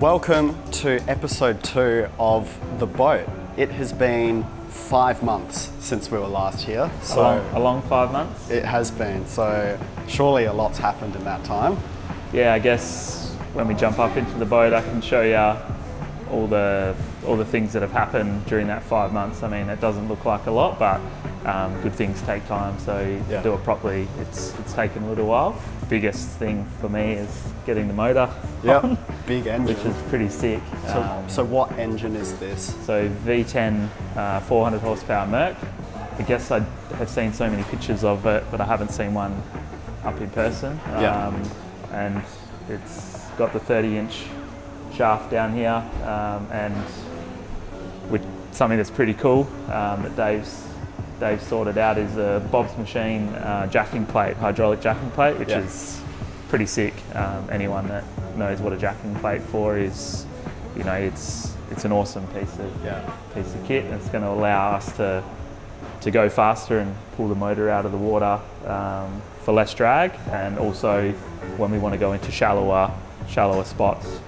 Welcome to episode 2 of The Boat. It has been 5 months since we were last here. So a long 5 months? It has been, so surely a lot's happened in that time. Yeah, I guess when we jump up into the boat I can show you all the things that have happened during that 5 months. I mean, it doesn't look like a lot, but good things take time, so to do it properly, it's taken a little while. Biggest thing for me is getting the motor on, big engine. which is pretty sick. So what engine is this? So V10 400 horsepower Merc. I guess I have seen so many pictures of it, but I haven't seen one up in person. And it's got the 30-inch shaft down here, and with something that's pretty cool that Dave's sorted out is a Bob's Machine jacking plate, hydraulic jacking plate, which is pretty sick. Anyone that knows what a jacking plate for is, you know, it's an awesome piece of kit, and it's going to allow us to go faster and pull the motor out of the water for less drag, and also when we want to go into shallower spots,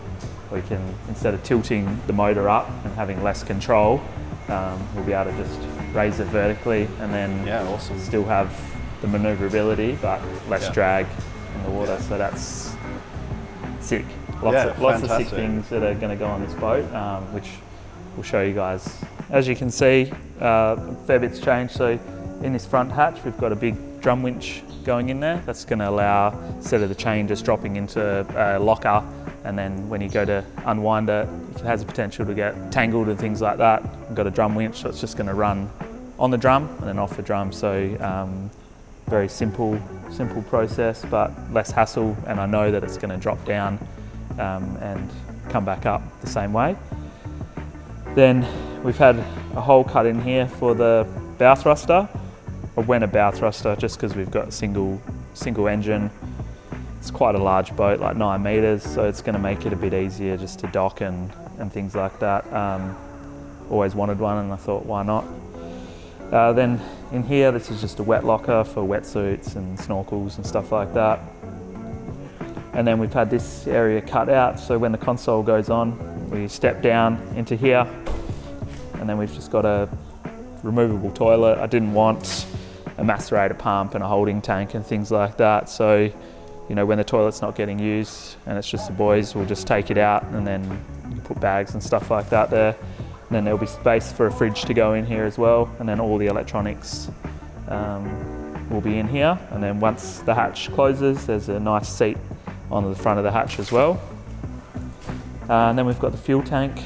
we can, instead of tilting the motor up and having less control, we'll be able to just raise it vertically and then still have the manoeuvrability but less drag in the water. So that's sick. Lots of sick things that are going to go on this boat, which we'll show you guys. As you can see, a fair bit's changed. So in this front hatch we've got a big drum winch going in there. That's going to allow, instead of the chain just dropping into a locker, and then when you go to unwind it, it has the potential to get tangled and things like that. We've got a drum winch, so it's just going to run on the drum and then off the drum. So very simple process, but less hassle, and I know that it's going to drop down and come back up the same way. Then we've had a hole cut in here for the bow thruster. I went a bow thruster just because we've got a single engine. It's quite a large boat, like 9 meters, so it's going to make it a bit easier just to dock and things like that. Always wanted one, and I thought, why not? Then in here, this is just a wet locker for wetsuits and snorkels and stuff like that. And then we've had this area cut out, so when the console goes on, we step down into here, and then we've just got a removable toilet. I didn't want a macerator pump and a holding tank and things like that, so you know, when the toilet's not getting used and it's just the boys, we'll just take it out and then you can put bags and stuff like that there. And then there'll be space for a fridge to go in here as well, and then all the electronics will be in here. And then once the hatch closes, there's a nice seat on the front of the hatch as well. And then we've got the fuel tank,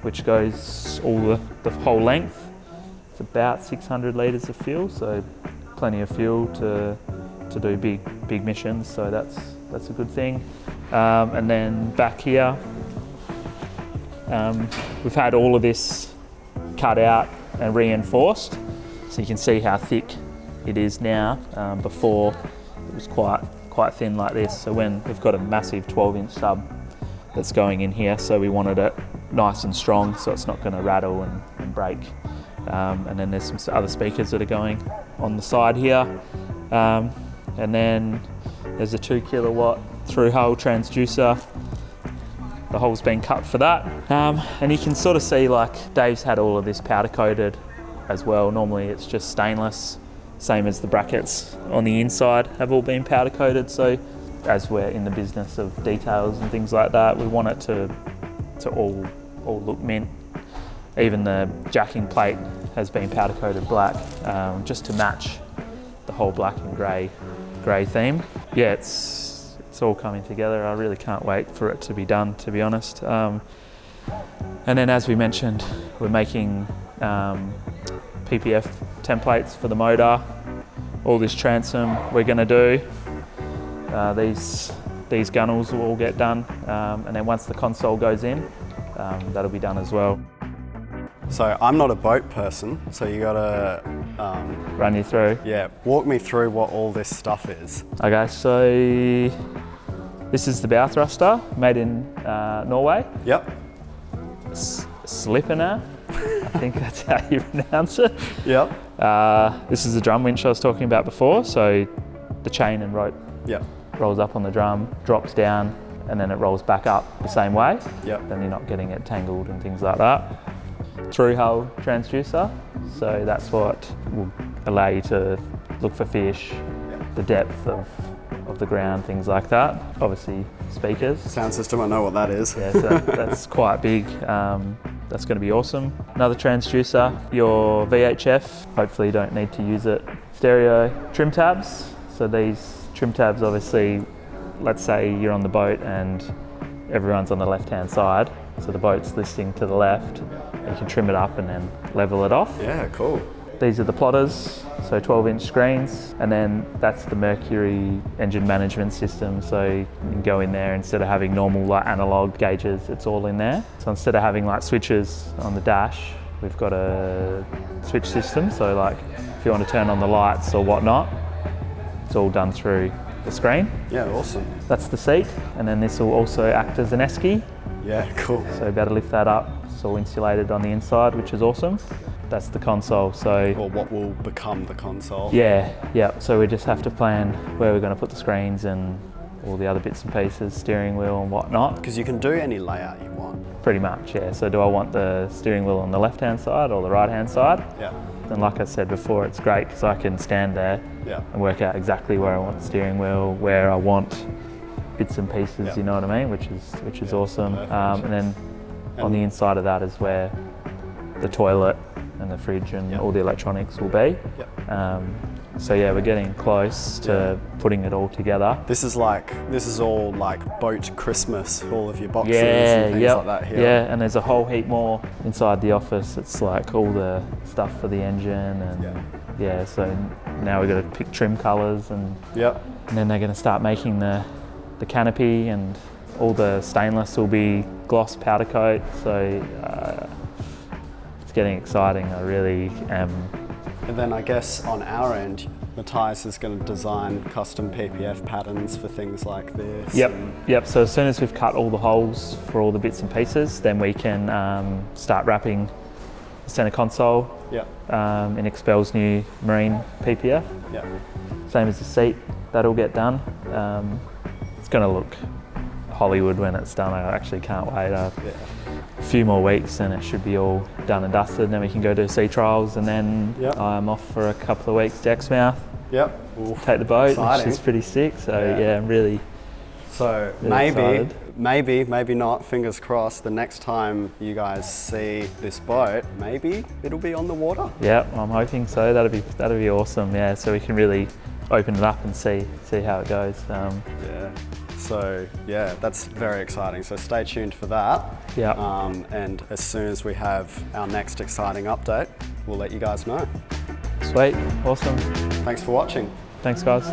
which goes all the whole length. It's about 600 litres of fuel, so plenty of fuel to do big missions, so that's a good thing. And then back here, we've had all of this cut out and reinforced, so you can see how thick it is now. Before it was quite thin like this, so when we've got a massive 12-inch sub that's going in here, so we wanted it nice and strong so it's not going to rattle and break. And then there's some other speakers that are going on the side here. And then there's a 2 kilowatt through hull transducer. The hole's been cut for that. And you can sort of see, like, Dave's had all of this powder coated as well. Normally it's just stainless, same as the brackets on the inside have all been powder coated. So as we're in the business of details and things like that, we want it to all look mint. Even the jacking plate has been powder coated black, just to match the whole black and grey theme. Yeah, it's all coming together. I really can't wait for it to be done, to be honest. And then, as we mentioned, we're making PPF templates for the motor. All this transom we're going to do. These gunnels will all get done, and then once the console goes in, that'll be done as well. So I'm not a boat person, so you gotta run you through. Yeah, walk me through what all this stuff is. Okay, so this is the bow thruster, made in Norway. Yep. Slipper, I think that's how you pronounce it. Yep. This is the drum winch I was talking about before, so the chain and rope yep. rolls up on the drum, drops down, and then it rolls back up the same way. Yep. Then you're not getting it tangled and things like that. Through hull transducer, so that's what will allow you to look for fish, the depth of the ground, things like that. Obviously speakers. Sound system, I know what that is. Yeah, so that's quite big. That's going to be awesome. Another transducer, your VHF, hopefully you don't need to use it. Stereo trim tabs. So these trim tabs, obviously, let's say you're on the boat and everyone's on the left-hand side. So the boat's listing to the left. You can trim it up and then level it off. Yeah, cool. These are the plotters, so 12-inch screens, and then that's the Myaree engine management system. So you can go in there, instead of having normal like analog gauges, it's all in there. So instead of having like switches on the dash, we've got a switch system. So like if you want to turn on the lights or whatnot, it's all done through the screen. Yeah, awesome. That's the seat, and then this will also act as an esky. Yeah, cool. So be able to lift that up. It's all insulated on the inside, which is awesome. That's the console. So, or what will become the console. Yeah. So we just have to plan where we're going to put the screens and all the other bits and pieces, steering wheel and whatnot. Because you can do any layout you want. Pretty much, yeah. So do I want the steering wheel on the left-hand side or the right-hand side? Yeah. And like I said before, it's great because I can stand there and work out exactly where I want the steering wheel, where I want bits and pieces. You know what I mean? Which is awesome. And then on the inside of that is where the toilet and the fridge and all the electronics will be. So yeah, we're getting close to putting it all together. This is all like boat Christmas, all of your boxes and things like that here. Yeah, and there's a whole heap more inside the office. It's like all the stuff for the engine and so now we've got to pick trim colours and then they're going to start making the canopy, and all the stainless will be gloss powder coat. So it's getting exciting. I really am. And then I guess on our end, Matthias is going to design custom PPF patterns for things like this. Yep. So as soon as we've cut all the holes for all the bits and pieces, then we can start wrapping the centre console in Expel's new marine PPF. Same as the seat, that'll get done. It's going to look Hollywood when it's done. I actually can't wait. A few more weeks and it should be all done and dusted, and then we can go do sea trials, and then I'm off for a couple of weeks to Exmouth. Take the boat, which is pretty sick. So I'm really maybe excited. maybe not, fingers crossed, the next time you guys see this boat, maybe it'll be on the water. Yeah, I'm hoping so. That'll be awesome. Yeah, so we can really open it up and see how it goes. So that's very exciting. So stay tuned for that. And as soon as we have our next exciting update, we'll let you guys know. Sweet, awesome. Thanks for watching. Thanks, guys.